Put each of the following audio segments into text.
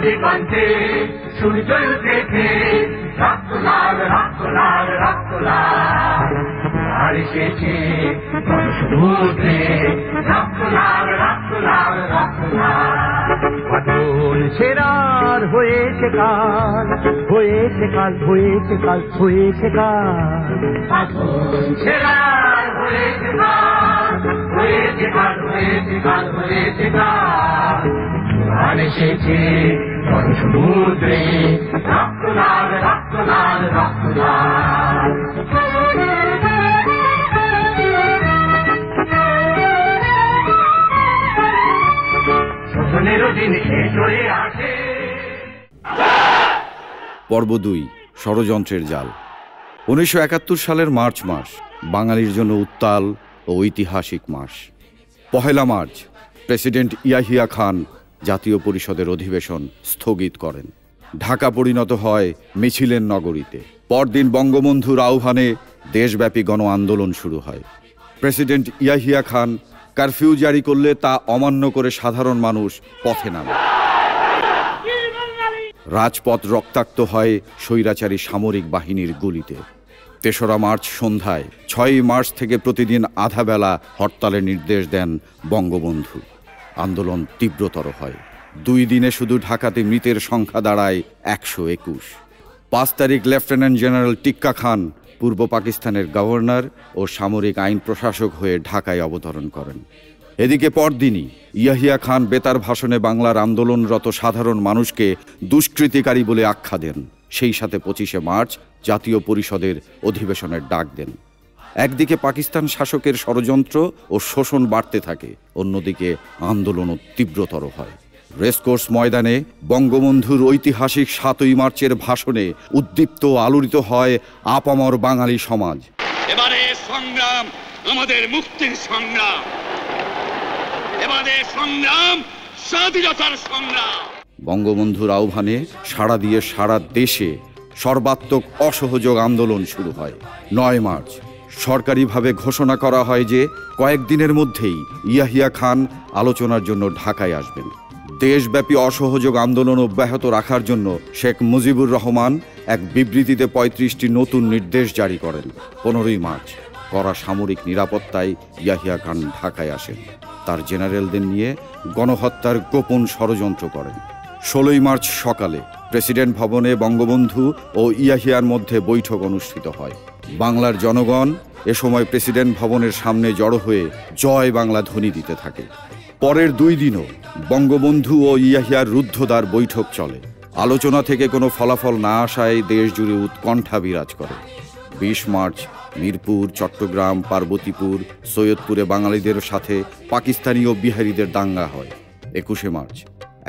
নদী কণ্ঠে সূর্য উঠেছে, রক্ত লাল রক্ত লাল রক্ত লাল। আর এসেছে সমুদ্রে, রক্ত লাল রক্ত লাল রক্ত লাল। পাগল ছেড়ার হয়েছে কাল, হয়েছে কাল, হয়েছে কাল, হয়েছে কাল। পাগল ছেড়ার হয়েছে কাল, হয়েছে কাল, হয়েছে কাল, হয়েছে কাল। আর এসেছে সমুদ্রে, রক্ত লাল রক্ত লাল রক্ত লাল। শোষণের দিন শেষ হয়ে আসে। পর্ব ২, ষড়যন্ত্রের জাল। ১৯৭১ সালের মার্চ মাস বাঙালির জন্য উত্তাল ও ঐতিহাসিক মাস। ১ মার্চ প্রেসিডেন্ট ইয়াহিয়া খান জাতীয় পরিষদের অধিবেশন স্থগিত করেন। ঢাকা পরিণত হয় মিছিলের নগরীতে। পরদিন বঙ্গবন্ধুর আহ্বানে দেশব্যাপী গণ আন্দোলন শুরু হয়। প্রেসিডেন্ট ইয়াহিয়া খান কারফিউ জারি করলে তা অমান্য করে সাধারণ মানুষ পথে নামে। রাজপথ রক্তাক্ত হয় স্বৈরাচারী সামরিক বাহিনীর গুলিতে। ৩রা মার্চ সন্ধ্যায় ৬ই মার্চ থেকে প্রতিদিন আধা বেলা হরতালের নির্দেশ দেন বঙ্গবন্ধু। আন্দোলন তীব্রতর হয়। ২ দিনে শুধু ঢাকাতে মৃতের সংখ্যা দাঁড়ায় ১২১। ৫ তারিখ লেফটেন্যান্ট জেনারেল টিক্কা খান পূর্ব পাকিস্তানের গভর্নর ও সামরিক আইন প্রশাসক হয়ে ঢাকায় অবতরণ করেন। এদিকে পরদিনই ইয়াহিয়া খান বেতার ভাষণে বাংলার আন্দোলনরত সাধারণ মানুষকে দুষ্কৃতিকারী বলে আখ্যা দেন। সেই সাথে ২৫শে মার্চ জাতীয় পরিষদের অধিবেশনের ডাক দেন। একদিকে পাকিস্তান শাসকের ষড়যন্ত্র ও শোষণ বাড়তে থাকে, অন্যদিকে আন্দোলনও তীব্রতর হয়। রেসকোর্স ময়দানে বঙ্গবন্ধুর ঐতিহাসিক ৭ই মার্চের ভাষণে উদ্দীপ্ত আলোড়িত হয় আপামর বাঙালি সমাজ। এবারে সংগ্রাম আমাদের মুক্তির সংগ্রাম, এবারে সংগ্রাম স্বাধীনতার সংগ্রাম। বঙ্গবন্ধুর আহ্বানে সাড়া দিয়ে সারা দেশে সর্বাত্মক অসহযোগ আন্দোলন শুরু হয়। ৯ মার্চ সরকারিভাবে ঘোষণা করা হয় যে কয়েকদিনের মধ্যেই ইয়াহিয়া খান আলোচনার জন্য ঢাকায় আসবেন। দেশব্যাপী অসহযোগ আন্দোলন অব্যাহত রাখার জন্য শেখ মুজিবুর রহমান এক বিবৃতিতে ৩৫টি নতুন নির্দেশ জারি করেন। ১৫ই মার্চ কড়া সামরিক নিরাপত্তায় ইয়াহিয়া খান ঢাকায় আসেন। তার জেনারেলদের নিয়ে গণহত্যার গোপন ষড়যন্ত্র করেন। ১৬ই মার্চ সকালে প্রেসিডেন্ট ভবনে বঙ্গবন্ধু ও ইয়াহিয়ার মধ্যে বৈঠক অনুষ্ঠিত হয়। বাংলার জনগণ এ সময় প্রেসিডেন্ট ভবনের সামনে জড়ো হয়ে জয় বাংলা ধ্বনি দিতে থাকে। পরের ২ দিনও বঙ্গবন্ধু ও ইয়াহিয়ার রুদ্ধদ্বার বৈঠক চলে। আলোচনা থেকে কোনো ফলাফল না আসায় দেশ জুড়ে উৎকণ্ঠা বিরাজ করে। ২০ মার্চ মিরপুর, চট্টগ্রাম, পার্বতীপুর, সৈয়দপুরে বাঙালিদের সাথে পাকিস্তানি ও বিহারিদের দাঙ্গা হয়। ২১শে মার্চ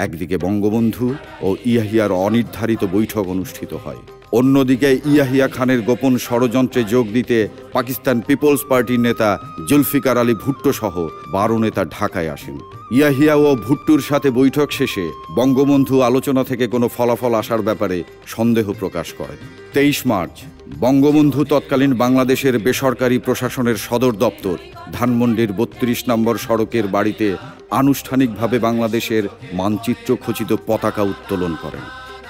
একদিকে বঙ্গবন্ধু ও ইয়াহিয়ার অনির্ধারিত বৈঠক অনুষ্ঠিত হয়, অন্যদিকে ইয়াহিয়া খানের গোপন ষড়যন্ত্রে যোগ দিতে পাকিস্তান পিপলস পার্টির নেতা জুলফিকার আলী ভুট্টো সহ ১২ নেতা ঢাকায় আসেন। ইয়াহিয়া ও ভুট্টোর সাথে বৈঠক শেষে বঙ্গবন্ধু আলোচনা থেকে কোনো ফলাফল আসার ব্যাপারে সন্দেহ প্রকাশ করেন। ২৩ মার্চ বঙ্গবন্ধু তৎকালীন বাংলাদেশের বেসরকারি প্রশাসনের সদর দপ্তর ধানমন্ডির ৩২ নম্বর সড়কের বাড়িতে আনুষ্ঠানিকভাবে বাংলাদেশের মানচিত্র খচিত পতাকা উত্তোলন করেন।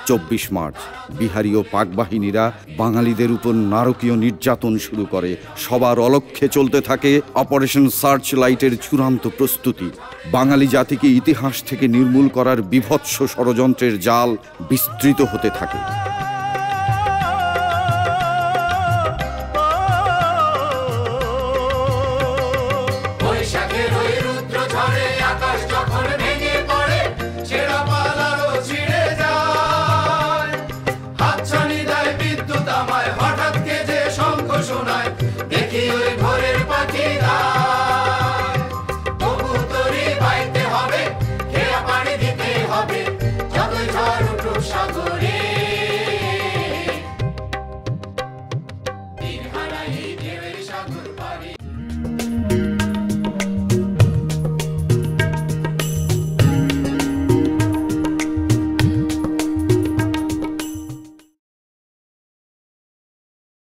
২৪ মার্চ বিহারি ও পাক বাহিনীরা বাঙালিদের উপর নারকীয় নির্যাতন শুরু করে। সবার অলক্ষ্যে চলতে থাকে অপারেশন সার্চ লাইটের চূড়ান্ত প্রস্তুতি। বাঙালি জাতিকে ইতিহাস থেকে নির্মূল করার বীভৎস ষড়যন্ত্রের জাল বিস্তৃত হতে থাকে।